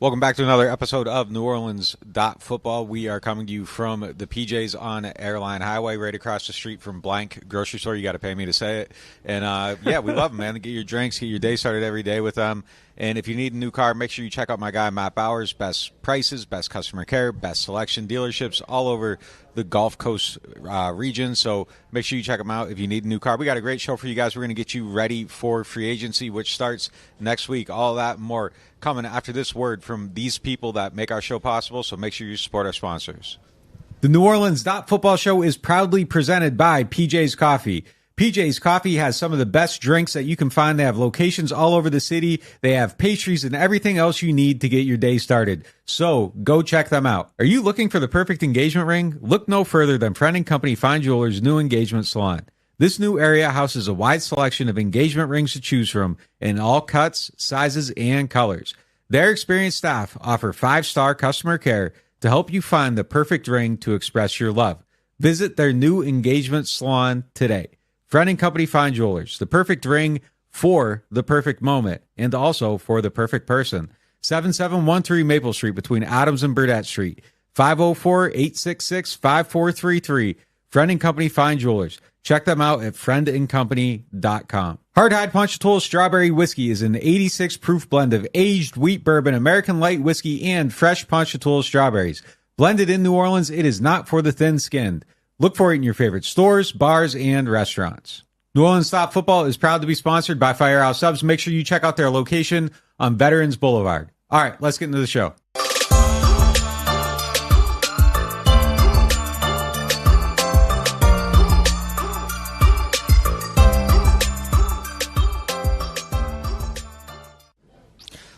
Welcome back to another episode of NewOrleans.Football. We are coming to you from the PJs on Airline Highway, right across the street from Blank Grocery Store. You got to pay me to say it. And, yeah, we love them, man. Get your drinks, get your day started every day with them. And if you need a new car, make sure you check out my guy, Matt Bowers. Best prices, best customer care, best selection, dealerships all over the Gulf Coast region. So make sure you check them out if you need a new car. We got a great show for you guys. We're going to get you ready for free agency, which starts next week. All that and more coming after this word from these people that make our show possible. So make sure you support our sponsors. The NewOrleans.Football show is proudly presented by PJ's Coffee. PJ's Coffee has some of the best drinks that you can find. They have locations all over the city. They have pastries and everything else you need to get your day started. So go check them out. Are you looking for the perfect engagement ring? Look no further than Friend & Company Fine Jewelers' new engagement salon. This new area houses a wide selection of engagement rings to choose from in all cuts, sizes, and colors. Their experienced staff offer 5-star customer care to help you find the perfect ring to express your love. Visit their new engagement salon today. Friend & Company Fine Jewelers, the perfect ring for the perfect moment and also for the perfect person. 7713 Maple Street between Adams and Burdett Street. 504-866-5433. Friend & Company Fine Jewelers. Check them out at friendandcompany.com. Hardhide Ponchatoula Strawberry Whiskey is an 86 proof blend of aged wheat bourbon, American light whiskey, and fresh Ponchatoula strawberries. Blended in New Orleans, it is not for the thin-skinned. Look for it in your favorite stores, bars, and restaurants. NewOrleans.Football is proud to be sponsored by Firehouse Subs. Make sure you check out their location on Veterans Boulevard. All right, let's get into the show.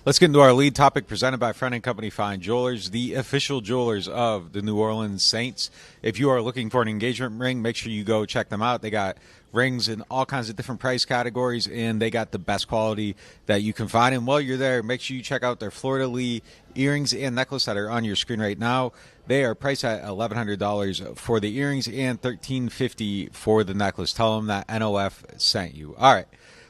Let's get into our lead topic presented by Friend & Company Fine Jewelers, the official jewelers of the New Orleans Saints. If you are looking for an engagement ring, make sure you go check them out. They got rings in all kinds of different price categories, and they got the best quality that you can find. And while you're there, make sure you check out their fleur-de-lis earrings and necklace that are on your screen right now. They are priced at $1,100 for the earrings and $1,350 for the necklace. Tell them that NOF sent you. All right.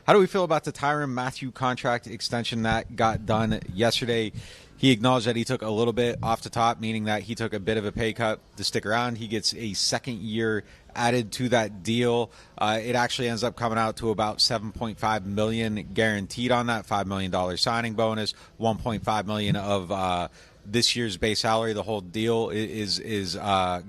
How do we feel about the Tyrann Mathieu contract extension that got done yesterday? He acknowledged that he took a little bit off the top, meaning that he took a bit of a pay cut to stick around. He gets a second year added to that deal. It actually ends up coming out to about $7.5 million guaranteed on that, $5 million signing bonus, $1.5 million of this year's base salary. The whole deal is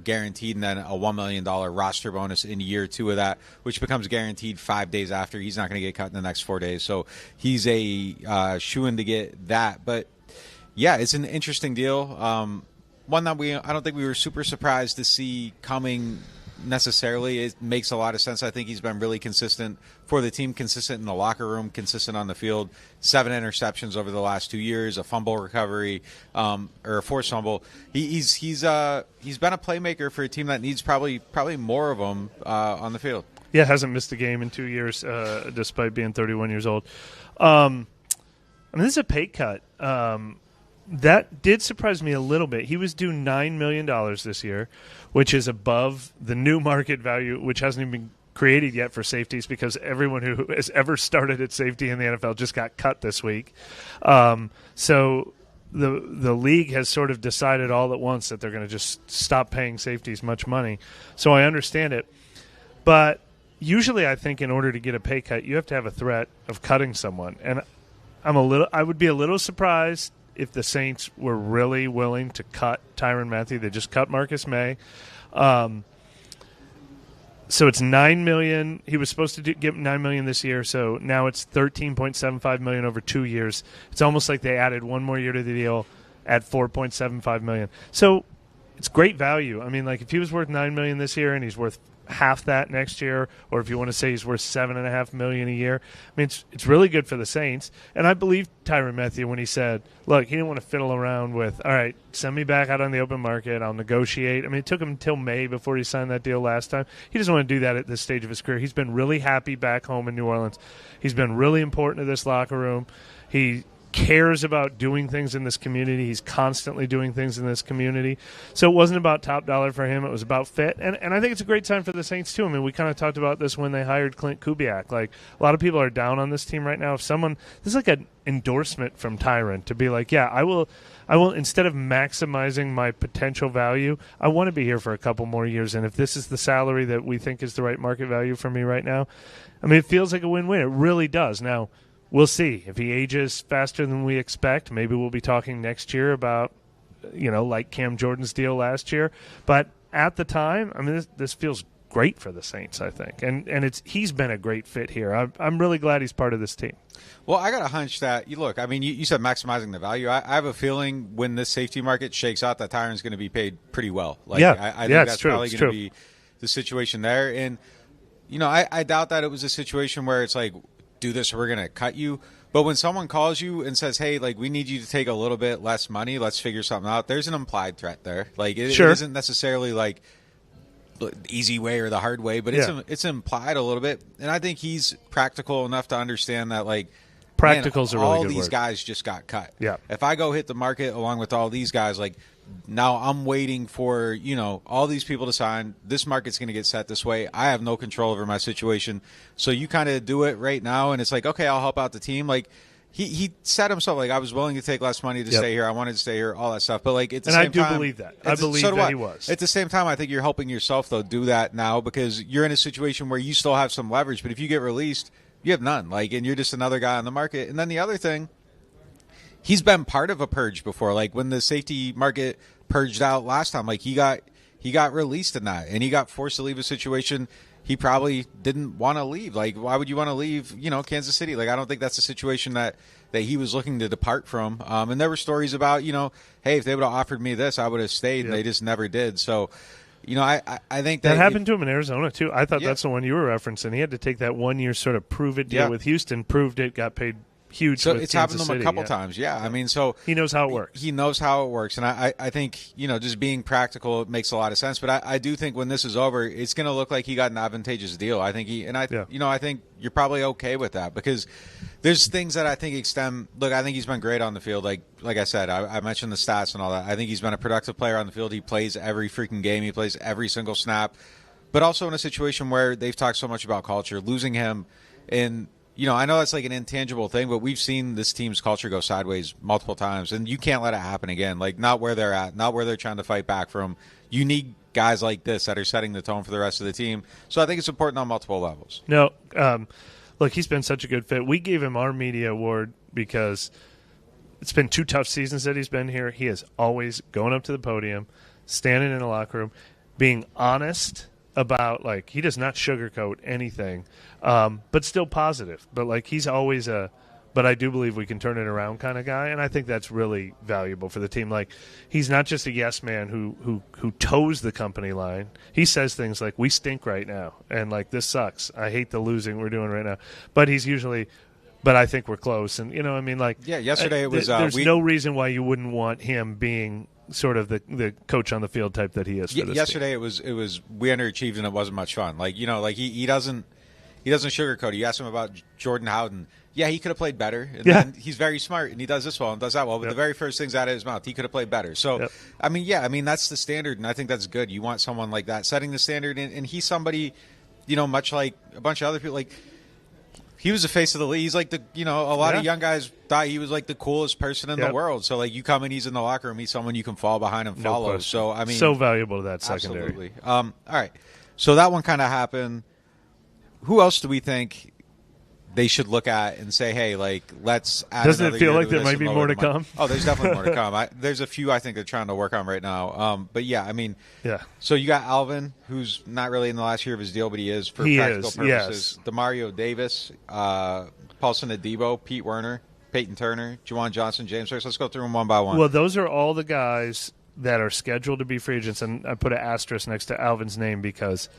guaranteed, and then a $1 million roster bonus in year 2 of that, which becomes guaranteed 5 days after. He's not going to get cut in the next 4 days, so he's a shoo-in to get that. But yeah, it's an interesting deal. One that I don't think we were super surprised to see coming necessarily. It makes a lot of sense. I think he's been really consistent for the team, consistent in the locker room, consistent on the field. 7 interceptions over the last 2 years, a fumble recovery, or a forced fumble. He's been a playmaker for a team that needs probably more of them on the field. Yeah, hasn't missed a game in 2 years, despite being 31 years old. I mean, this is a pay cut. That did surprise me a little bit. He was due $9 million this year, which is above the new market value, which hasn't even been created yet for safeties, because everyone who has ever started at safety in the NFL just got cut this week. So the league has sort of decided all at once that they're going to just stop paying safeties much money. So I understand it. But usually I think in order to get a pay cut, you have to have a threat of cutting someone. And I would be a little surprised if the Saints were really willing to cut Tyrann Mathieu. They just cut Marcus May. So it's $9 million. He was supposed to get $9 million this year, so now it's $13.75 million over 2 years. It's almost like they added one more year to the deal at $4.75 million. So it's great value. I mean, like, if he was worth $9 million this year and he's worth half that next year, or if you want to say he's worth $7.5 million a year, I mean, it's really good for the Saints. And I believe Tyrann Mathieu when he said, look, he didn't want to fiddle around with, all right, send me back out on the open market, I'll negotiate. I mean, it took him until May before he signed that deal last time. He doesn't want to do that at this stage of his career. He's been really happy back home in New Orleans. He's been really important to this locker room. He cares about doing things in this community. He's constantly doing things in this community. So it wasn't about top dollar for him. It was about fit. And I think it's a great sign for the Saints, too. I mean, we kind of talked about this when they hired Clint Kubiak. Like, a lot of people are down on this team right now. If someone – this is like an endorsement from Tyrann to be like, yeah, I will instead of maximizing my potential value, I want to be here for a couple more years. And if this is the salary that we think is the right market value for me right now, I mean, it feels like a win-win. It really does. Now – we'll see. If he ages faster than we expect, maybe we'll be talking next year about, like Cam Jordan's deal last year. But at the time, I mean, this feels great for the Saints, I think. And he's been a great fit here. I'm really glad he's part of this team. Well, I got a hunch that, you said maximizing the value. I have a feeling when this safety market shakes out that Tyrann's going to be paid pretty well. I think that's probably going to be the situation there. And, I doubt that it was a situation where it's like, do this or we're going to cut you. But when someone calls you and says, hey, like, we need you to take a little bit less money, let's figure something out, there's an implied threat there. Like, it isn't necessarily like the easy way or the hard way, but it's implied a little bit. And I think he's practical enough to understand that, like, practical's a really good word. All these guys just got cut. Yeah. If I go hit the market along with all these guys, like, now I'm waiting for, all these people to sign. This market's going to get set this way. I have no control over my situation. So you kind of do it right now, and it's like, okay, I'll help out the team. Like, he said himself, like, I was willing to take less money to stay here. I wanted to stay here, all that stuff. But, like, at the same time. And I do believe that. I believe that he was. At the same time, I think you're helping yourself, though, do that now because you're in a situation where you still have some leverage. But if you get released, you have none. Like, and you're just another guy on the market. And then the other thing, he's been part of a purge before. Like, when the safety market purged out last time, like, he got released in that, and he got forced to leave a situation he probably didn't want to leave. Like, why would you want to leave, Kansas City? Like, I don't think that's a situation that he was looking to depart from. And there were stories about, hey, if they would have offered me this, I would have stayed, and they just never did. So, I think that happened to him in Arizona, too. I thought that's the one you were referencing. He had to take that 1 year sort of prove-it deal with Houston, proved it, got paid huge. So with it's Kansas happened to him a couple times. Yeah. I mean, so he knows how it works. He knows how it works. And I think, just being practical, it makes a lot of sense. But I do think when this is over, it's going to look like he got an advantageous deal. I think I think you're probably okay with that because there's things that I think extend. Look, I think he's been great on the field. Like I said, I mentioned the stats and all that. I think he's been a productive player on the field. He plays every freaking game. He plays every single snap. But also in a situation where they've talked so much about culture, losing him in – I know that's like an intangible thing, but we've seen this team's culture go sideways multiple times, and you can't let it happen again. Like, not where they're at, not where they're trying to fight back from. You need guys like this that are setting the tone for the rest of the team. So I think it's important on multiple levels. No, look, he's been such a good fit. We gave him our media award because it's been 2 tough seasons that he's been here. He is always going up to the podium, standing in the locker room, being honest about, like, he does not sugarcoat anything, but still positive. But, like, he's always but I do believe we can turn it around kind of guy, and I think that's really valuable for the team. Like, he's not just a yes man who toes the company line. He says things like, we stink right now, and, like, this sucks. I hate the losing we're doing right now. But he's usually – but I think we're close. And, I mean, like – yeah, yesterday it was there's no reason why you wouldn't want him being – sort of the coach on the field type that he is. For this yesterday team. it was we underachieved and it wasn't much fun. Like he doesn't sugarcoat it. You ask him about Jordan Howden. Yeah, he could have played better. And then he's very smart and he does this well and does that well. But the very first things out of his mouth, he could have played better. So I mean that's the standard, and I think that's good. You want someone like that setting the standard, and he's somebody, much like a bunch of other people. Like, he was the face of the league. He's like a lot of young guys thought he was like the coolest person in the world. So, like, you come in, he's in the locker room, he's someone you can fall behind and follow. No, so, I mean, so valuable to that secondary. Absolutely. All right. So that one kind of happened. Who else do we think they should look at and say, hey, like, let's add Doesn't another it feel year like to there this might be and more lower to the money? come? Oh, there's definitely more to come. There's a few I think they're trying to work on right now. But, yeah, I mean, so you got Alvin, who's not really in the last year of his deal, but he is for practical purposes. Yes. Demario Davis, Paulson Adebo, Pete Werner, Peyton Turner, Juwan Johnson, James Harris. Let's go through them one by one. Well, those are all the guys that are scheduled to be free agents, and I put an asterisk next to Alvin's name because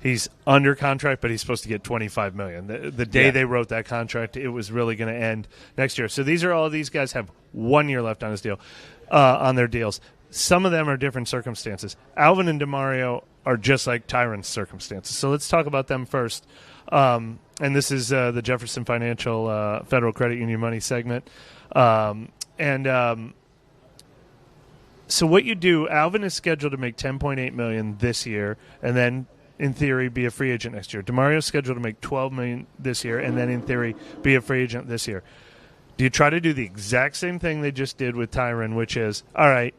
he's under contract, but he's supposed to get $25 million. The day they wrote that contract, it was really going to end next year. So these guys have 1 year left on his deal, on their deals. Some of them are different circumstances. Alvin and Demario are just like Tyrann's circumstances. So let's talk about them first. and this is the Jefferson Financial Federal Credit Union Money segment. So what you do, Alvin is scheduled to make $10.8 million this year, and then in theory be a free agent next year. Demario is scheduled to make $12 million this year, and then in theory be a free agent this year. Do you try to do the exact same thing they just did with Tyron, which is, all right,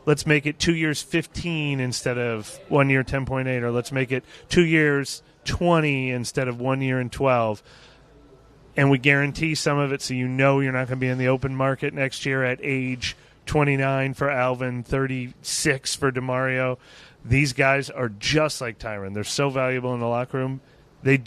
let's make it 2 years 15 instead of 1 year 10.8, or let's make it 2 years 20 instead of 1 year and 12, and we guarantee some of it so you know you're not going to be in the open market next year at age 29 for Alvin, 36 for Demario. These guys are just like Tyron. They're so valuable in the locker room. They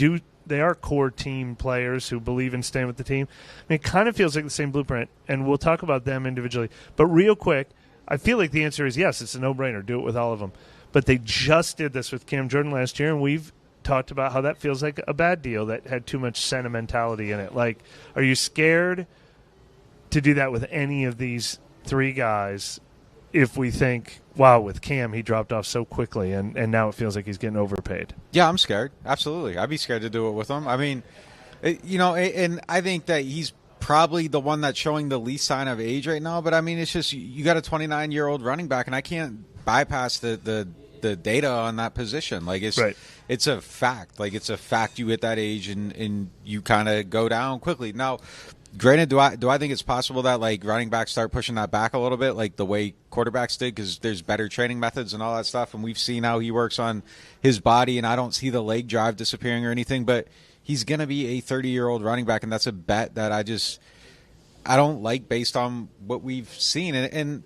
are core team players who believe in staying with the team. I mean, it kind of feels like the same blueprint, and we'll talk about them individually. But real quick, I feel like the answer is yes, it's a no-brainer. Do it with all of them. But they just did this with Cam Jordan last year, and we've talked about how that feels like a bad deal that had too much sentimentality in it. Like, are you scared to do that with any of these three guys if we think, wow, with Cam he dropped off so quickly and now it feels like he's getting overpaid? Yeah, I'm scared. Absolutely. I'd be scared to do it with him. I mean, and I think that he's probably the one that's showing the least sign of age right now, but I mean, it's just you got a 29-year-old running back, and I can't bypass the data on that position. Like, it's right. It's a fact. Like, it's a fact you hit that age and you kind of go down quickly. Now, granted, do I think it's possible that, like, running backs start pushing that back a little bit, like the way quarterbacks did, because there's better training methods and all that stuff, and we've seen how he works on his body, and I don't see the leg drive disappearing or anything, but he's going to be a 30-year-old running back, and that's a bet that I don't like based on what we've seen. And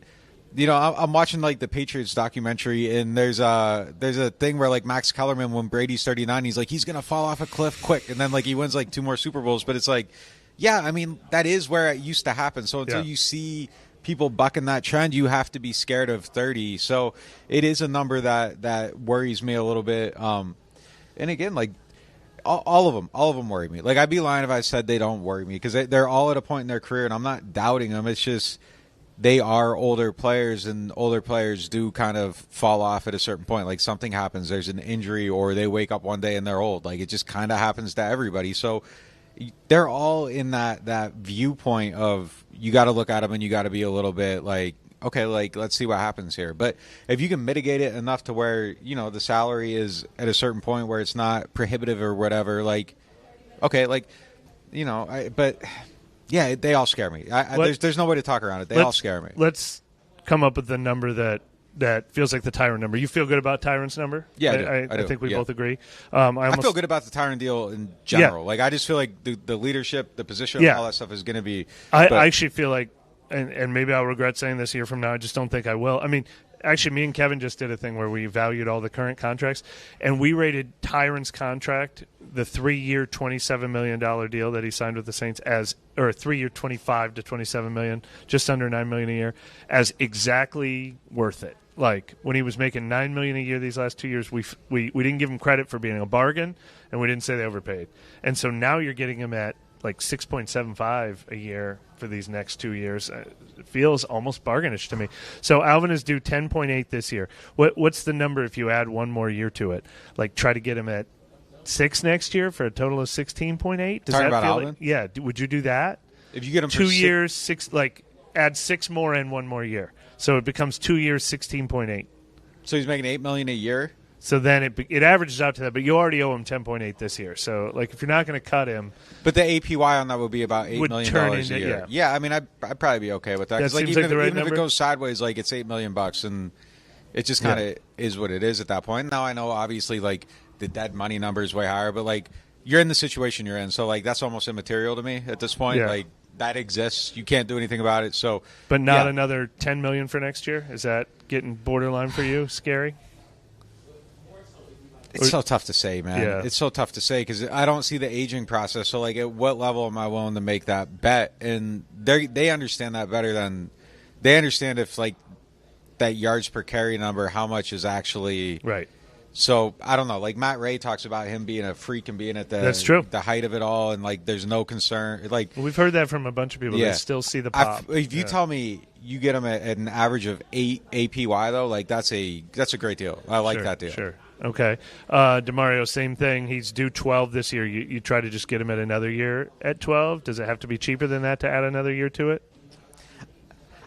I'm watching, like, the Patriots documentary, and there's a thing where, like, Max Kellerman, when Brady's 39, he's like, he's going to fall off a cliff quick, and then, like, he wins, like, 2 more Super Bowls, but it's like, yeah, I mean, that is where it used to happen. So until you see people bucking that trend, you have to be scared of 30. So it is a number that worries me a little bit. And again, like, all of them worry me. Like, I'd be lying if I said they don't worry me, because they're all at a point in their career, and I'm not doubting them. It's just they are older players, and older players do kind of fall off at a certain point. Like, something happens, there's an injury, or they wake up one day and they're old. Like, it just kind of happens to everybody. So they're all in that viewpoint of you got to look at them and you got to be a little bit like, okay, like, let's see what happens here. But if you can mitigate it enough to where, the salary is at a certain point where it's not prohibitive or whatever, like, okay, like, but yeah, they all scare me. There's no way to talk around it. They all scare me. Let's come up with the number that feels like the Tyron number. You feel good about Tyron's number? Yeah, I think we both agree. I feel good about the Tyron deal in general. Yeah. Like, I just feel like the leadership, the position, all that stuff is going to be. I actually feel like, and maybe I'll regret saying this a year from now, I just don't think I will. I mean, actually, me and Kevin just did a thing where we valued all the current contracts, and we rated Tyron's contract, the 3-year, $27 million deal that he signed with the Saints, or a 3-year, $25 to $27 million, just under $9 million a year, as exactly worth it. Like, when he was making $9 million a year these last 2 years, we didn't give him credit for being a bargain, and we didn't say they overpaid. And so now you're getting him at like 6.75 a year for these next 2 years. It feels almost bargainish to me. So Alvin is due 10.8 this year. What's the number if you add one more year to it? Like, try to get him at 6 next year for a total of 16.8. Talking about Alvin? Like, yeah. Would you do that? If you get him 2 years, 6, like, add 6 more and 1 more year. So it becomes 2 years, 16.8. So he's making $8 million a year? So then it averages out to that, but you already owe him 10.8 this year. So, like, if you're not going to cut him, but the APY on that would be about $8 million a year. Yeah, I mean, I'd probably be okay with that. That like, seems even like if it goes sideways, like, it's $8 million, and it just kind of is what it is at that point. Now I know, obviously, like, the dead money number is way higher, but, like, you're in the situation you're in, so, like, that's almost immaterial to me at this point. Yeah. Like, that exists. You can't do anything about it. So, but not another $10 million for next year. Is that getting borderline for you? Scary. It's so tough to say, man. Yeah. It's so tough to say because I don't see the aging process. So, like, at what level am I willing to make that bet? And they understand that better than they understand if, like, that yards per carry number, how much is actually right. So I don't know. Like, Matt Ray talks about him being a freak and being at That's true. the height of it all, and, like, there's no concern. Like, we've heard that from a bunch of people. Yeah. They still see the pop. If you tell me you get him at an average of 8 APY though, like, that's a great deal. I like that deal. Sure. Okay. Demario, same thing. He's due 12 this year. You try to just get him at another year at 12? Does it have to be cheaper than that to add another year to it?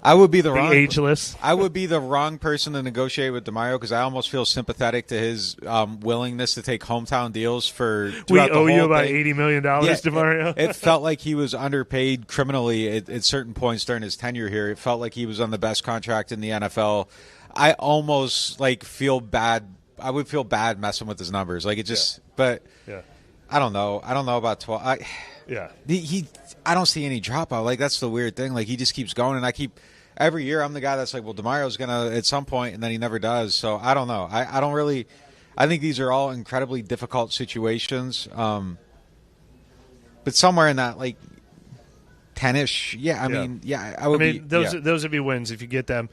I would be the wrong ageless. I would be the wrong person to negotiate with Demario because I almost feel sympathetic to his willingness to take hometown deals for. We owe you about thing. $80 million, Demario. It felt like he was underpaid criminally at certain points during his tenure here. It felt like he was on the best contract in the NFL. I almost feel bad. I would feel bad messing with his numbers. It just, but I don't know. I don't know about 12. I don't see any dropout. That's the weird thing. He just keeps going, and every year I'm the guy that's well, Demario's gonna at some point, and then he never does. So I don't know. I don't really. I think these are all incredibly difficult situations. But somewhere in that 10-ish, those would be wins if you get them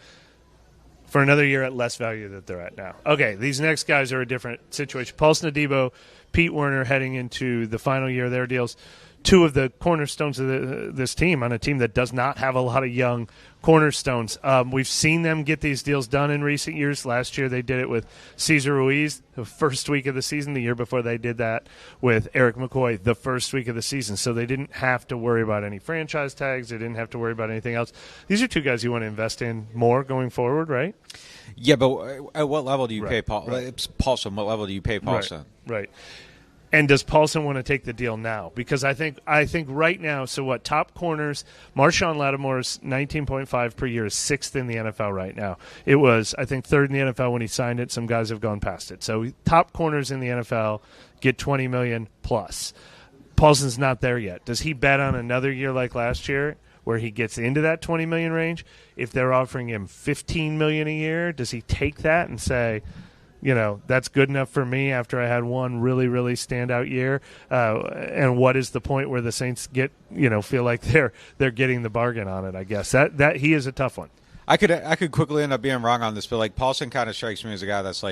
for another year at less value that they're at now. Okay, these next guys are a different situation. Paulson Adebo, Pete Werner heading into the final year of their deals. Two of the cornerstones of this team on a team that does not have a lot of young cornerstones. We've seen them get these deals done in recent years. Last year they did it with Cesar Ruiz the first week of the season. The year before they did that with Eric McCoy the first week of the season. So they didn't have to worry about any franchise tags. They didn't have to worry about anything else. These are two guys you want to invest in more going forward, right? Yeah, but at what level do you pay Paulson? What level do you pay Paulson? Right. And does Paulson want to take the deal now? Because I think right now, top corners, Marshawn Lattimore's 19.5 per year is sixth in the NFL right now. It was, I think, third in the NFL when he signed it. Some guys have gone past it. So top corners in the NFL get $20 million plus. Paulson's not there yet. Does he bet on another year like last year where he gets into that $20 million range? If they're offering him $15 million a year, does he take that and say, that's good enough for me after I had one really, really standout year? And what is the point where the Saints get, feel like they're getting the bargain on it? I guess that he is a tough one. I could quickly end up being wrong on this, but Paulson kind of strikes me as a guy that's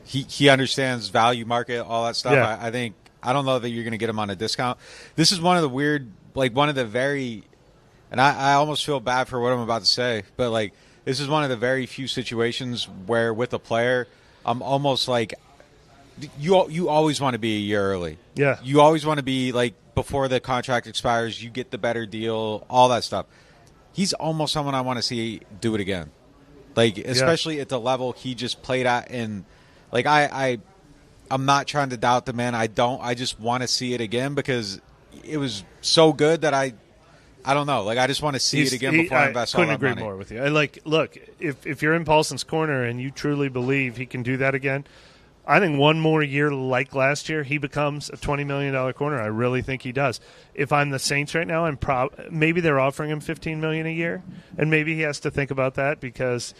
he understands value market, all that stuff. Yeah. I don't know that you're going to get him on a discount. This is one of the weird, one of the very, and I almost feel bad for what I'm about to say, but this is one of the very few situations where with a player, I'm almost you always want to be a year early. Yeah. You always want to be before the contract expires, you get the better deal, all that stuff. He's almost someone I want to see do it again. Especially at the level he just played at. And I'm not trying to doubt the man. I just want to see it again because it was so good that I don't know. I just want to see it again before I invest all that money. I couldn't agree more with you. Look, if you're in Paulson's corner and you truly believe he can do that again, I think one more year like last year, he becomes a $20 million corner. I really think he does. If I'm the Saints right now, maybe they're offering him $15 million a year, and maybe he has to think about that because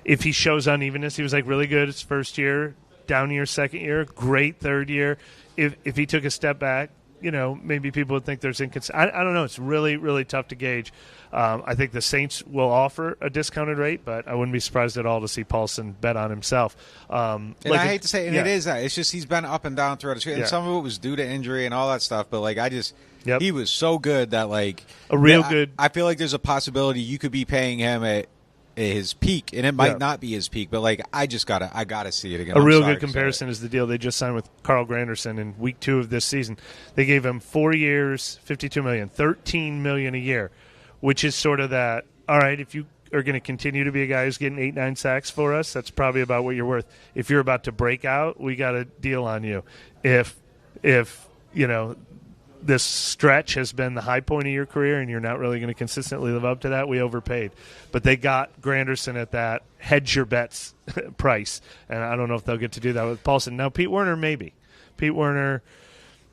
if he shows unevenness, he was really good his first year, down year second year, great third year. If he took a step back, maybe people would think there's inconsistency. I don't know. It's really, really tough to gauge. I think the Saints will offer a discounted rate, but I wouldn't be surprised at all to see Paulson bet on himself. And I hate to say it, it is that. It's just he's been up and down throughout his career. And some of it was due to injury and all that stuff, but he was so good that a real good. I feel like there's a possibility you could be paying him at his peak, and it might not be his peak, but I gotta see it again. A real good comparison is the deal they just signed with Carl Granderson in week 2 of this season. They gave him 4 years, $52 million, $13 million a year, which is sort of that. All right, if you are going to continue to be a guy who's getting 8-9 sacks for us, that's probably about what you're worth. If you're about to break out, we got a deal on you. If this stretch has been the high point of your career and you're not really going to consistently live up to that, we overpaid. But they got Granderson at that hedge your bets price, and I don't know if they'll get to do that with Paulson. Now, Pete Werner, maybe. Pete Werner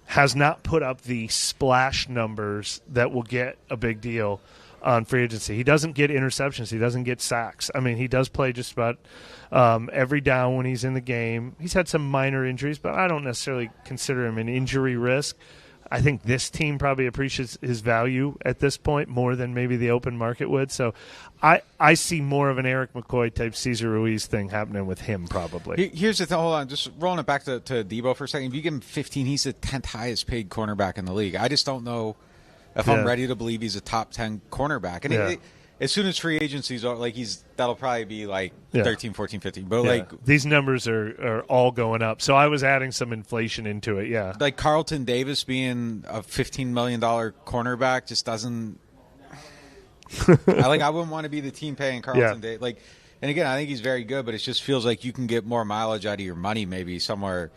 has not put up the splash numbers that will get a big deal on free agency. He doesn't get interceptions. He doesn't get sacks. I mean, he does play just about every down when he's in the game. He's had some minor injuries, but I don't necessarily consider him an injury risk. I think this team probably appreciates his value at this point more than maybe the open market would. So I see more of an Eric McCoy type Cesar Ruiz thing happening with him probably. Here's the thing. Hold on. Just rolling it back to Debo for a second. If you give him 15, he's the 10th highest paid cornerback in the league. I just don't know if I'm ready to believe he's a top 10 cornerback. And as soon as free agency's like that'll probably be like 13, 14, 15. But like these numbers are all going up. So I was adding some inflation into it. Yeah, like Carlton Davis being a $15 million cornerback just doesn't. I wouldn't want to be the team paying Carlton Davis. Like, and again, I think he's very good, but it just feels like you can get more mileage out of your money maybe somewhere.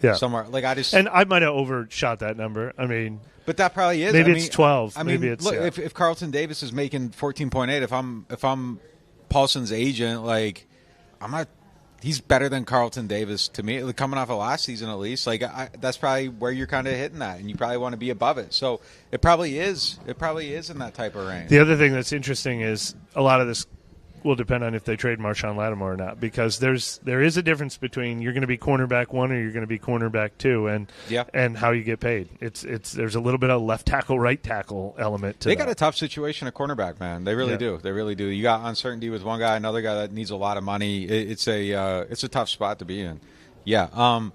Yeah, somewhere like and I might have overshot that number. I mean, but that probably is. Maybe it's 12. I mean, maybe it's look, if Carlton Davis is making 14.8, if I'm Paulson's agent, like I'm not. He's better than Carlton Davis to me, coming off of last season at least. Like that's probably where you're kind of hitting that, and you probably want to be above it. So it probably is. It probably is in that type of range. The other thing that's interesting is a lot of this will depend on if they trade Marshawn Lattimore or not, because there is a difference between you're going to be cornerback 1 or you're going to be cornerback 2, and how you get paid. There's a little bit of left tackle, right tackle element to They got a tough situation at cornerback, man. They really do. They really do. You got uncertainty with one guy, another guy that needs a lot of money. It's a tough spot to be in. Yeah. All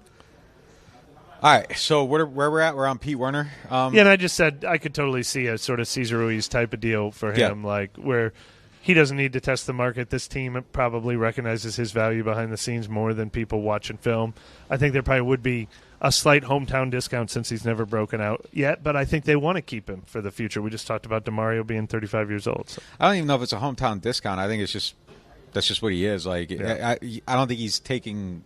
right, so where we're at, we're on Pete Werner. And I just said I could totally see a sort of Cesar Ruiz type of deal for him, like where he doesn't need to test the market. This team probably recognizes his value behind the scenes more than people watching film. I think there probably would be a slight hometown discount since he's never broken out yet, but I think they want to keep him for the future. We just talked about Demario being 35 years old. So. I don't even know if it's a hometown discount. I think that's just what he is. Like I don't think he's taking.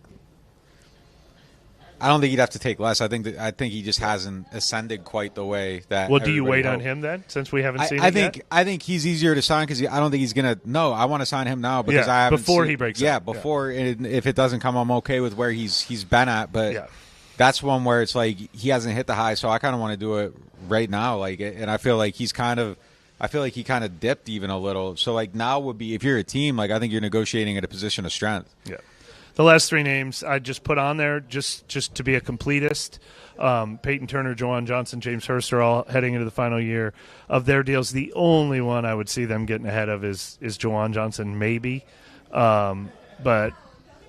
I don't think he'd have to take less. I think he just hasn't ascended quite the way that. Well, do you wait on him then, since we haven't seen him yet? I think he's easier to sign because I don't think he's gonna. No, I want to sign him now because I haven't before he breaks. Yeah, before if it doesn't come, I'm okay with where he's been at. But that's one where it's like he hasn't hit the high, so I kind of want to do it right now. Like, and I feel like he kind of dipped even a little. So like now would be if you're a team, like I think you're negotiating at a position of strength. Yeah. The last 3 names I just put on there just to be a completist. Peyton Turner, Juwan Johnson, James Hurst are all heading into the final year of their deals. The only one I would see them getting ahead of is Juwan Johnson, maybe. But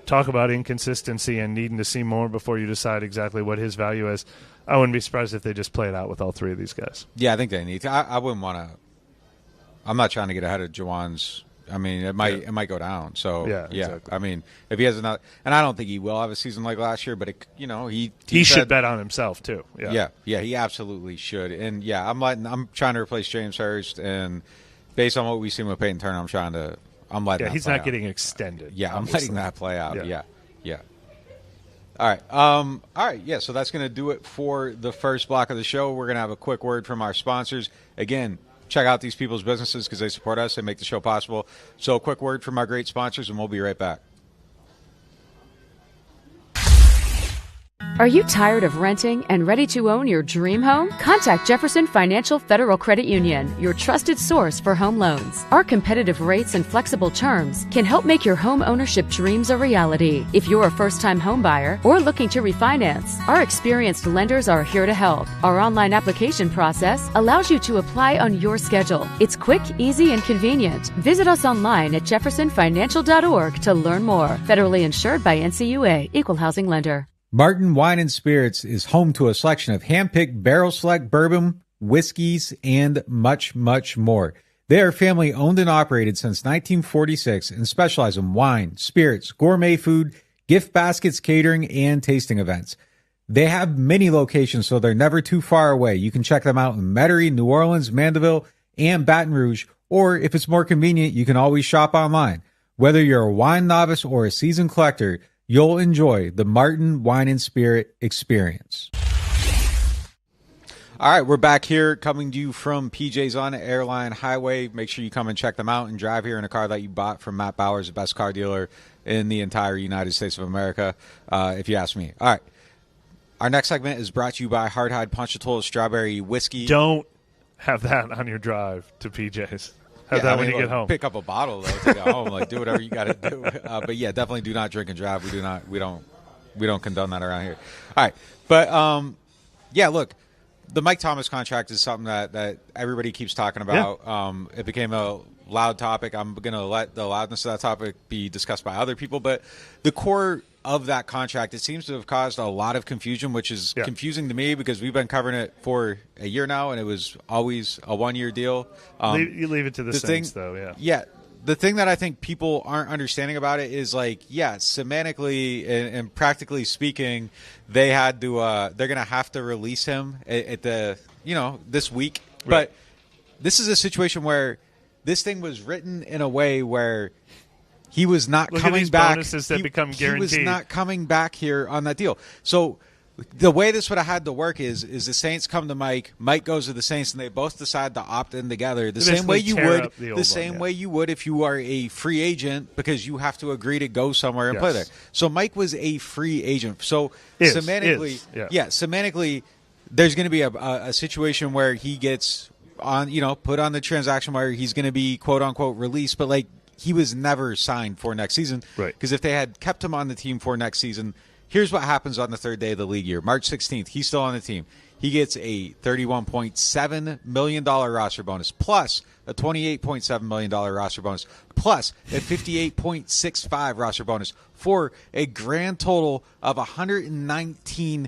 talk about inconsistency and needing to see more before you decide exactly what his value is. I wouldn't be surprised if they just play it out with all 3 of these guys. Yeah, I think they need to. I wouldn't want to. I'm not trying to get ahead of Juwan's. I mean, it might go down. So exactly. I mean, if he has another, and I don't think he will have a season like last year, but he should bet on himself too. Yeah, he absolutely should. And I'm trying to replace James Hurst, and based on what we've seen with Peyton Turner, I'm letting. Yeah, he's not getting extended. Yeah, I'm letting that play out. Yeah. All right. Yeah. So that's going to do it for the first block of the show. We're going to have a quick word from our sponsors. Again, check out these people's businesses because they support us. They make the show possible. So a quick word from our great sponsors, and we'll be right back. Are you tired of renting and ready to own your dream home? Contact Jefferson Financial Federal Credit Union, your trusted source for home loans. Our competitive rates and flexible terms can help make your home ownership dreams a reality. If you're a first-time home buyer or looking to refinance, our experienced lenders are here to help. Our online application process allows you to apply on your schedule. It's quick, easy, and convenient. Visit us online at jeffersonfinancial.org to learn more. Federally insured by NCUA, Equal Housing Lender. Martin Wine and Spirits is home to a selection of hand-picked barrel select bourbon, whiskeys, and much, much more. They are family owned and operated since 1946 and specialize in wine, spirits, gourmet food, gift baskets, catering, and tasting events. They have many locations, so they're never too far away. You can check them out in Metairie, New Orleans, Mandeville, and Baton Rouge, or if it's more convenient, you can always shop online. Whether you're a wine novice or a seasoned collector, you'll enjoy the Martin Wine and Spirit experience. All right, we're back here coming to you from PJ's on Airline Highway. Make sure you come and check them out and drive here in a car that you bought from Matt Bowers, the best car dealer in the entire United States of America, if you ask me. All right, our next segment is brought to you by Hardhide Ponchatoula Strawberry Whiskey. Don't have that on your drive to PJ's. Have that when you get home. Pick up a bottle though to go home. Like do whatever you got to do. But yeah, definitely do not drink and drive. We don't condone that around here. All right, but yeah, look, the Mike Thomas contract is something that everybody keeps talking about. Yeah. It became a loud topic. I'm going to let the loudness of that topic be discussed by other people. But the core of that contract, it seems to have caused a lot of confusion, which is confusing to me because we've been covering it for a year now, and it was always a one-year deal. You leave it to the Saints, though, yeah. Yeah. The thing that I think people aren't understanding about it is, like, semantically and practically speaking, they had to they're going to have to release him at the this week. Right. But this is a situation where this thing was written in a way where he was not Look coming at these back. bonuses that become guaranteed. He was not coming back here on that deal. So the way this would have had to work is the Saints come to Mike goes to the Saints, and they both decide to opt in together the same way you would way you would if you are a free agent, because you have to agree to go somewhere and play there. So Mike was a free agent. So semantically, there's going to be a situation where he gets on, put on the transaction where he's going to be quote unquote released, but like he was never signed for next season. Right. Because if they had kept him on the team for next season, here's what happens on the third day of the league year. March 16th, he's still on the team. He gets a $31.7 million roster bonus, plus a $28.7 million roster bonus, plus a $58.65 roster bonus, for a grand total of $119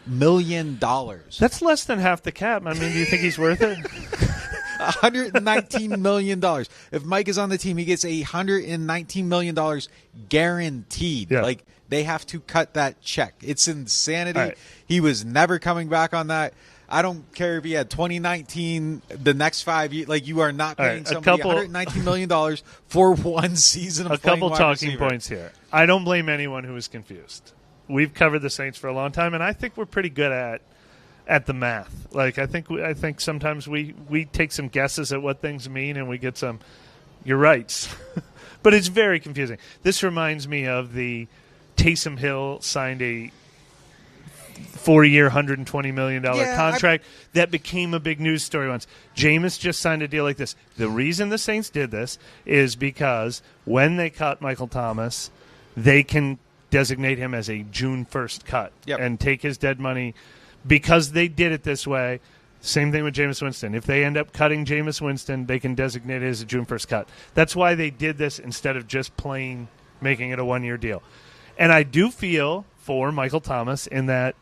million. That's less than half the cap. I mean, do you think he's worth it? $119 million. If Mike is on the team, he gets $119 million guaranteed. Yeah. Like, they have to cut that check. It's insanity. Right. He was never coming back on that. I don't care if he had 2019, the next 5 years. Like, you are not paying somebody $119 million for one season of playing couple wide talking receiver. points here. I don't blame anyone who is confused. We've covered the Saints for a long time, and I think we're pretty good at the math. Like, I think sometimes we take some guesses at what things mean, and we get some you're right. But it's very confusing. This reminds me of the Taysom Hill signed a 4-year, $120 million contract that became a big news story once. Jameis just signed a deal like this. The reason the Saints did this is because when they cut Michael Thomas, they can designate him as a June 1st cut and take his dead money. Because they did it this way, same thing with Jameis Winston. If they end up cutting Jameis Winston, they can designate it as a June 1st cut. That's why they did this instead of just plain making it a one-year deal. And I do feel for Michael Thomas in that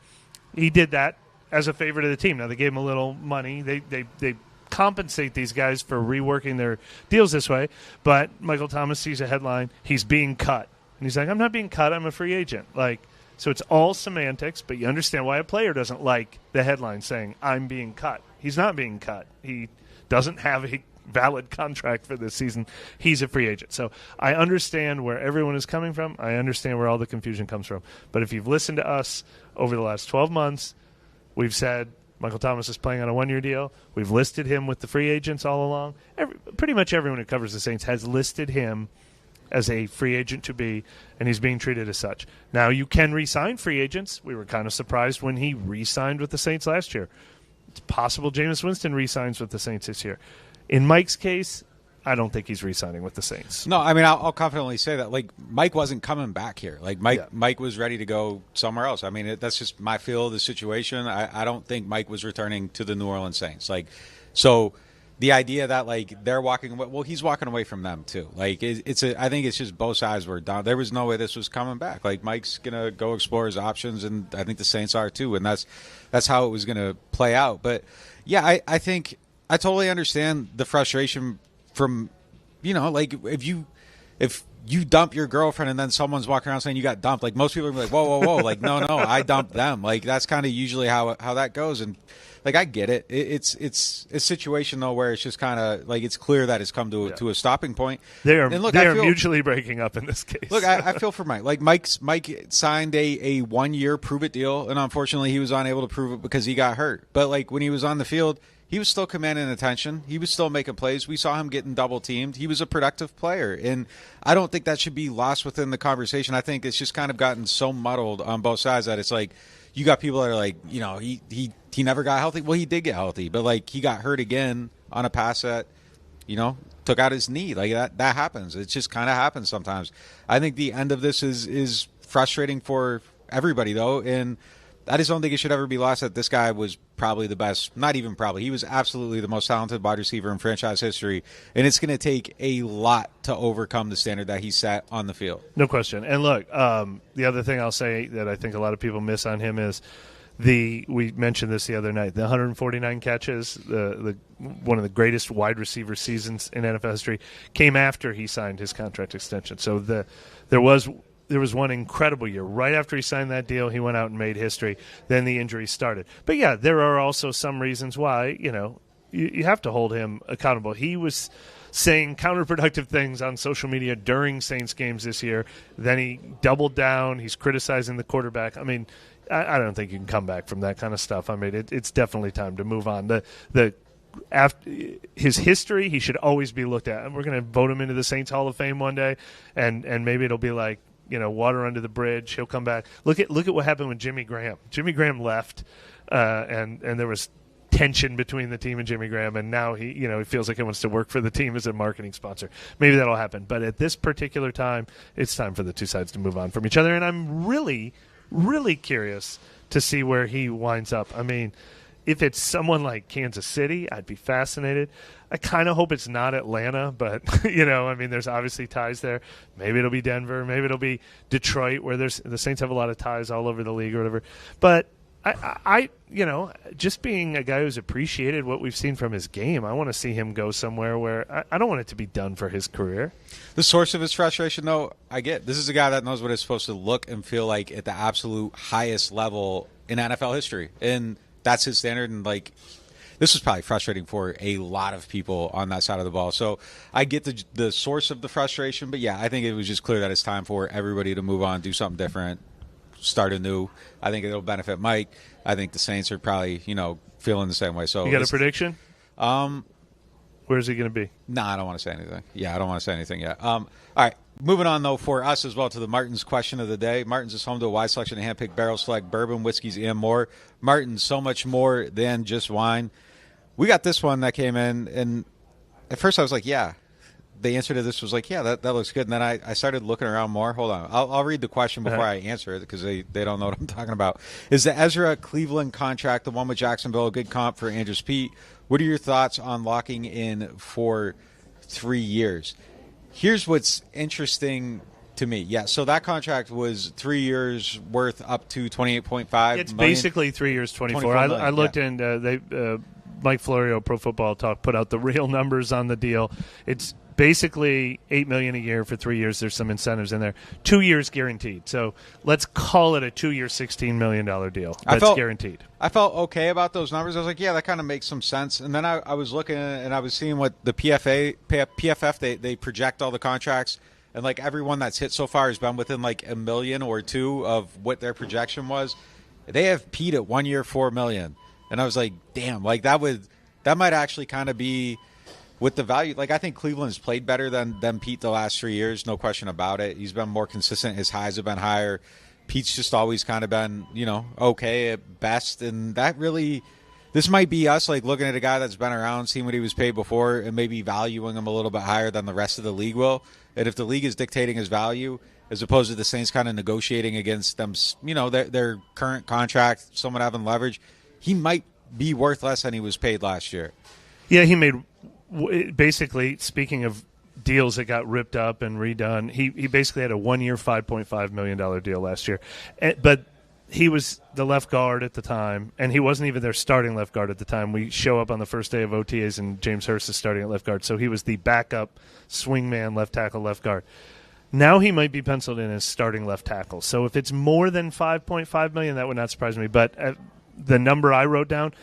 he did that as a favor to the team. Now, they gave him a little money. They compensate these guys for reworking their deals this way. But Michael Thomas sees a headline, he's being cut. And he's like, I'm not being cut, I'm a free agent. So it's all semantics, but you understand why a player doesn't like the headline saying, I'm being cut. He's not being cut. He doesn't have a valid contract for this season. He's a free agent. So I understand where everyone is coming from. I understand where all the confusion comes from. But if you've listened to us over the last 12 months, we've said Michael Thomas is playing on a one-year deal. We've listed him with the free agents all along. Pretty much everyone who covers the Saints has listed him as a free agent to be, and he's being treated as such. Now, you can re-sign free agents. We were kind of surprised when he re-signed with the Saints last year. It's possible Jameis Winston re-signs with the Saints this year. In Mike's case, I don't think he's re-signing with the Saints. No, I mean, I'll confidently say that. Like, Mike wasn't coming back here. Like, Mike was ready to go somewhere else. I mean, that's just my feel of the situation. I don't think Mike was returning to the New Orleans Saints. Like, so the idea that, like, they're walking away, well, he's walking away from them too. Like, I think it's just both sides were down. There was no way this was coming back. Like, Mike's gonna go explore his options, and I think the Saints are too, and that's how it was gonna play out. But yeah, I think I totally understand the frustration from, like, if you dump your girlfriend and then someone's walking around saying you got dumped, like, most people are like, whoa, like, no, I dumped them. Like, that's kind of usually how that goes. And like, I get it. It's a situation though where it's just kind of like, it's clear that it's come to a stopping point. They are mutually breaking up in this case. Look, I feel for Mike. Like, Mike signed a 1-year prove it deal, and unfortunately he was unable to prove it because he got hurt. But like, when he was on the field, he was still commanding attention. He was still making plays. We saw him getting double teamed. He was a productive player, and I don't think that should be lost within the conversation. I think it's just kind of gotten so muddled on both sides that it's like, you got people that are like, he never got healthy. Well, he did get healthy, but like, he got hurt again on a pass that, took out his knee. Like, that happens. It just kind of happens sometimes. I think the end of this is frustrating for everybody though, and I just don't think it should ever be lost that this guy was probably the best. Not even probably. He was absolutely the most talented wide receiver in franchise history, and it's going to take a lot to overcome the standard that he set on the field. No question. And look, the other thing I'll say that I think a lot of people miss on him is we mentioned this the other night, the 149 catches, the one of the greatest wide receiver seasons in NFL history, came after he signed his contract extension. So there was one incredible year. Right after he signed that deal, he went out and made history. Then the injuries started. But, yeah, there are also some reasons why, you have to hold him accountable. He was saying counterproductive things on social media during Saints games this year. Then he doubled down. He's criticizing the quarterback. I mean, I don't think you can come back from that kind of stuff. I mean, it's definitely time to move on. After his history, he should always be looked at. And we're going to vote him into the Saints Hall of Fame one day, and maybe it'll be like, water under the bridge. He'll come back. Look at what happened with Jimmy Graham. Jimmy Graham left, and there was tension between the team and Jimmy Graham, and now he feels like he wants to work for the team as a marketing sponsor. Maybe that'll happen. But at this particular time, it's time for the two sides to move on from each other, and I'm really, really curious to see where he winds up. I mean, if it's someone like Kansas City, I'd be fascinated. I kind of hope it's not Atlanta, but, there's obviously ties there. Maybe it'll be Denver. Maybe it'll be Detroit, where the Saints have a lot of ties all over the league or whatever. But I just being a guy who's appreciated what we've seen from his game, I want to see him go somewhere where I don't want it to be done for his career. The source of his frustration, though, I get. This is a guy that knows what it's supposed to look and feel like at the absolute highest level in NFL history. And that's his standard. And, this was probably frustrating for a lot of people on that side of the ball. So I get the source of the frustration. But, yeah, I think it was just clear that it's time for everybody to move on, do something different, start anew. I think it'll benefit Mike. I think the Saints are probably, feeling the same way. So you got a prediction? Where's he going to be? No, I don't want to say anything. Yeah, I don't want to say anything yet. All right. Moving on, though, for us as well to the Martin's question of the day. Martin's is home to a wide selection of hand-picked barrel select bourbon, whiskeys, and more. Martin's, so much more than just wine. We got this one that came in, and at first I was like, yeah. The answer to this was like, yeah, that looks good. And then I started looking around more. Hold on. I'll read the question before I answer it because they don't know what I'm talking about. Is the Ezra Cleveland contract, the one with Jacksonville, a good comp for Andrus Peat? What are your thoughts on locking in for 3 years? Here's what's interesting to me. Yeah, so that contract was 3 years worth up to $28.5 It's million. Basically 3 years, 24. I looked and Mike Florio, Pro Football Talk, put out the real numbers on the deal. It's basically $8 million a year for 3 years. There's some incentives in there. 2 years guaranteed. So let's call it a 2 year, $16 million deal. That's guaranteed. I felt okay about those numbers. I was like, yeah, that kind of makes some sense. And then I was looking and I was seeing what the PFF they project all the contracts. And everyone that's hit so far has been within $1 million or $2 million of what their projection was. They have Pete at 1 year, $4 million. And I was like, damn, that might actually kind of be with the value. I think Cleveland's played better than Pete the last 3 years, no question about it. He's been more consistent. His highs have been higher. Pete's just always kind of been, okay at best. And that really, this might be us looking at a guy that's been around, seeing what he was paid before, and maybe valuing him a little bit higher than the rest of the league will. And if the league is dictating his value, as opposed to the Saints kind of negotiating against them, their current contract, someone having leverage, he might be worth less than he was paid last year. Yeah, he made basically, speaking of deals that got ripped up and redone, he basically had a 1 year, $5.5 million deal last year. But he was the left guard at the time, and he wasn't even their starting left guard at the time. We show up on the first day of OTAs, and James Hurst is starting at left guard. So he was the backup swingman, left tackle, left guard. Now he might be penciled in as starting left tackle. So if it's more than $5.5 million, that would not surprise me. But the number I wrote down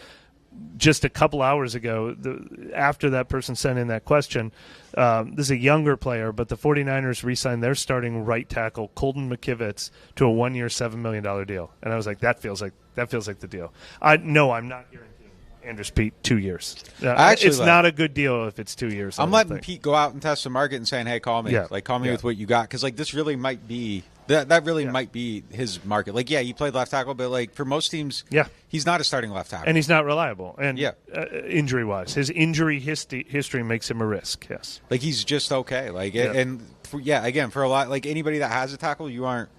just a couple hours ago, after that person sent in that question, this is a younger player, but the 49ers re-signed their starting right tackle, Colton McKivitz, to a 1 year, $7 million deal. And I was like, that feels like the deal. No, I'm not guaranteeing Andrus Peat 2 years. It's not a good deal if it's 2 years. I'm letting Pete go out and test the market and saying, hey, call me. Yeah. Call me with what you got. Because, this really might be that really might be his market. He played left tackle, but, for most teams, he's not a starting left tackle. And he's not reliable. And injury-wise. His injury history makes him a risk, yes. He's just okay. Again, for a lot, anybody that has a tackle, you aren't.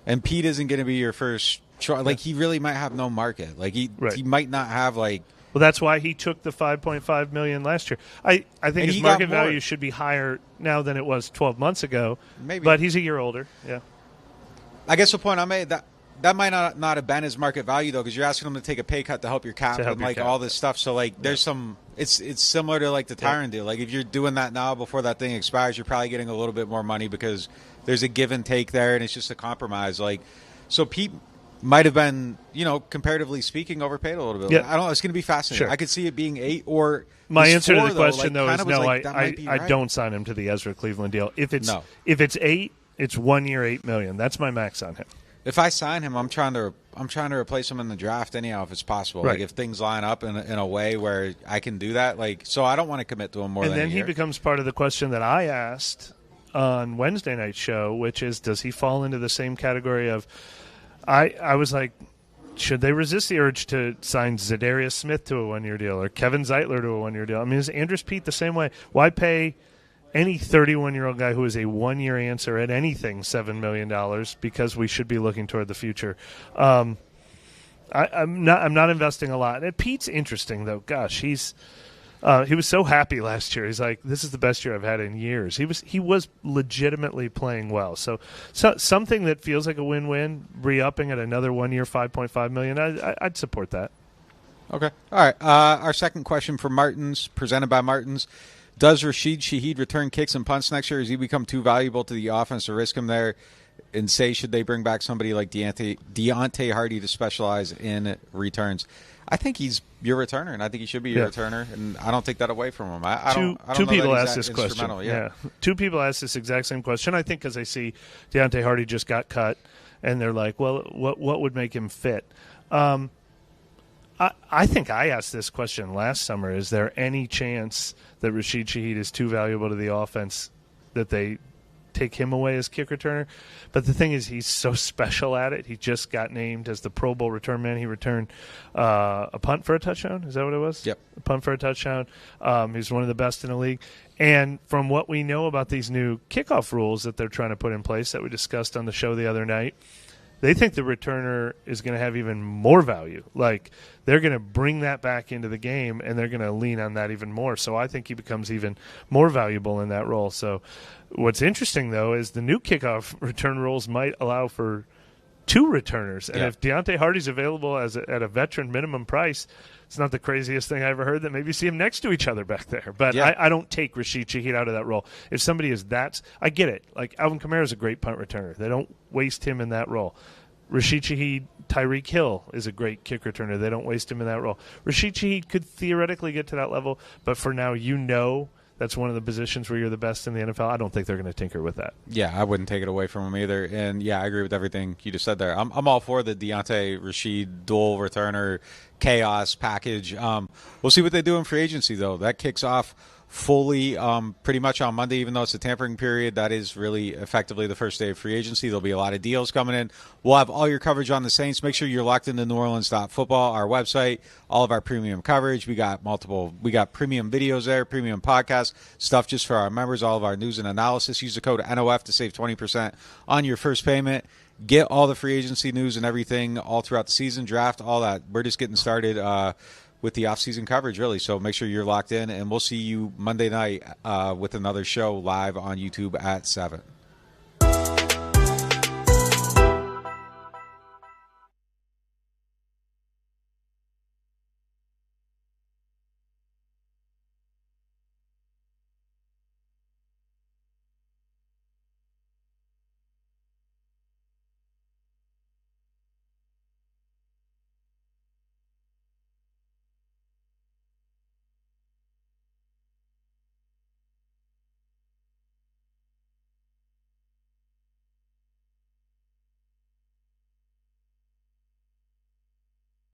And Pete isn't going to be your first Like he really might have no market. Like he might not have like. Well, that's why he took the $5.5 million last year. I think his market value should be higher now than it was 12 months ago. Maybe, but he's a year older. Yeah. I guess the point I made that might not have been his market value though, because you're asking him to take a pay cut to help your cap and like all this stuff. So like, there's some. It's similar to like the Tyrann deal. Like if you're doing that now before that thing expires, you're probably getting a little bit more money because there's a give and take there, and it's just a compromise. Like, so Pete might have been, comparatively speaking, overpaid a little bit. Yeah. I don't know. It's going to be fascinating. Sure. I could see it being 8 or my answer to the question though is no. I don't sign him to the Ezra Cleveland deal. If it's 8, it's 1 year, $8 million. That's my max on him. If I sign him, I'm trying to replace him in the draft anyhow if it's possible. Right. Like if things line up in a way where I can do that. Like, so I don't want to commit to him more than a year. And then he becomes part of the question that I asked on Wednesday night show, which is, does he fall into the same category of? I was like, should they resist the urge to sign Zadarius Smith to a 1-year deal or Kevin Zeitler to a 1-year deal? I mean, is Andrus Peat the same way? Why pay any 31-year-old guy who is a 1-year answer at anything $7 million because we should be looking toward the future? I'm not investing a lot. And Pete's interesting though. Gosh, he was so happy last year. He's like, this is the best year I've had in years. He was legitimately playing well. So something that feels like a win-win, re-upping at another 1 year, $5.5 million. I'd support that. Okay. All right. Our second question for Martins, presented by Martins. Does Rashid Shaheed return kicks and punts next year? Has he become too valuable to the offense to risk him there? And say, should they bring back somebody like Deontay Hardy to specialize in returns? I think he's your returner, and I think he should be your returner, and I don't take that away from him. I don't two know people that asked this question. Yeah. Two people asked this exact same question. I think because they see Deontay Hardy just got cut, and they're like, well, what would make him fit? I think I asked this question last summer. Is there any chance that Rashid Shaheed is too valuable to the offense that they take him away as kick returner? But the thing is, he's so special at it. He just got named as the Pro Bowl return man. He returned a punt for a touchdown. Is that what it was? Yep. A punt for a touchdown. He's one of the best in the league. And from what we know about these new kickoff rules that they're trying to put in place that we discussed on the show the other night, they think the returner is going to have even more value. Like, they're going to bring that back into the game, and they're going to lean on that even more. So I think he becomes even more valuable in that role. So what's interesting, though, is the new kickoff return rules might allow for 2 returners. And if Deontay Hardy's available at a veteran minimum price, it's not the craziest thing I ever heard that maybe see them next to each other back there. But I don't take Rashid Shaheed out of that role. If somebody is that – I get it. Like, Alvin Kamara is a great punt returner. They don't waste him in that role. Rashid Shaheed, Tyreek Hill is a great kick returner. They don't waste him in that role. Rashid Shaheed could theoretically get to that level, but for now, that's one of the positions where you're the best in the NFL. I don't think they're going to tinker with that. Yeah, I wouldn't take it away from him either. And, yeah, I agree with everything you just said there. I'm all for the Deontay Rashid dual returner chaos package. We'll see what they do in free agency, though. That kicks off fully pretty much on Monday, even though it's a tampering period. That is really effectively the first day of free agency. There'll be a lot of deals coming in. We'll have all your coverage on the Saints. Make sure you're locked into NewOrleans.Football, our website, all of our premium coverage. We got premium videos there, premium podcasts, stuff just for our members, all of our news and analysis. Use the code NOF to save 20% on your first payment. Get all the free agency news and everything all throughout the season, draft, all that. We're just getting started with the off-season coverage, really. So make sure you're locked in, and we'll see you Monday night with another show live on YouTube at 7.